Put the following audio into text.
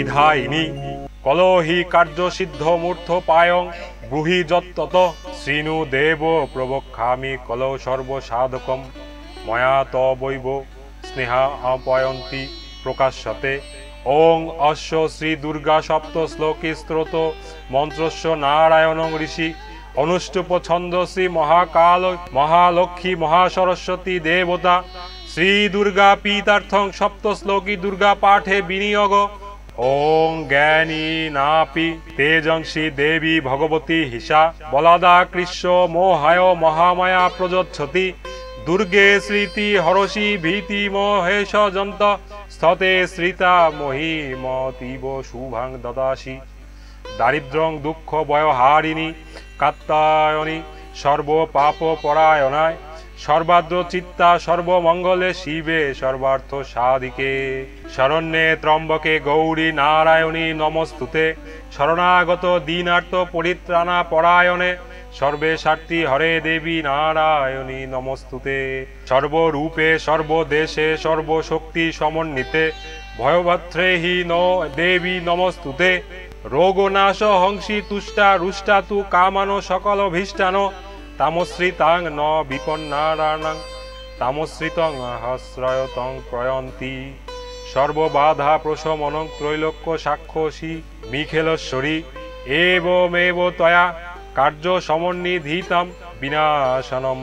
বিধায়িনী কলহি কার্য সিদ্ধ মূর্ধ পায়ং ব্রুহি যত্তত শ্রীনু দেব প্রবক্ষামি কলৌ সর্বসাধকম ময়া তবৈব স্নেহা আপয়ন্তি প্রকাশ্যতে ওং অশ্ব শ্রী দুর্গা সপ্ত শ্লোকী স্তোত্র মন্ত্রস্য নারায়ণং ঋষি অনুষ্টুপ ছন্দসী মহাকাল মহালক্ষ্মী মহাসরস্বতী দেবতা শ্রী দুর্গা পীতার্থং সপ্ত শ্লোকী দুর্গা পাঠে বিনিয়োগ ওং জ্ঞানী নাপি তেজংসী দেবী ভগবতী হিসা বলাদা কৃষ্ণ মোহায় মহামায়া প্রযোচ্ছতি দুর্গে স্মৃতি হরসি ভীতি মহেশ যন্ত স্থতে শ্রিতা মহিমতীব শুভাং দদাসি দারিদ্রং দুঃখ বয়হারিণী কাত্তায়নী সর্ব পাপ পরায়ণায় সর্বাদ্র চিত্তা সর্বমঙ্গলে শিবে সর্বার্থ সাধিকে শরণ্যে ত্রম্বকে গৌরী নারায়ণী নমস্তুতে শরণাগত দীনার্থ পরিত্রাণা পরায়ণে সর্বে স্বার্থী হরে দেবী নারায়ণী নমস্তুতে সর্বরূপে সর্বদেশে সর্বশক্তি সমন্বিতে ভয়ভত্রেহি ন দেবী নমস্তুতে রোগনাশ হংসী তুষ্টা রুষ্টা তু কামানো সকল ভীষ্টান তামশ্রিতাং ন বিপন্নারাণাং তামশ্রিতং হস্রয়তং প্রয়ন্তি সর্ববাধা প্রশমনং ত্রৈলোক্য সাক্ষসী মিখেলেশ্বরী এবমেব তয়া কার্য সমন্বিধিতম বিনাশনম।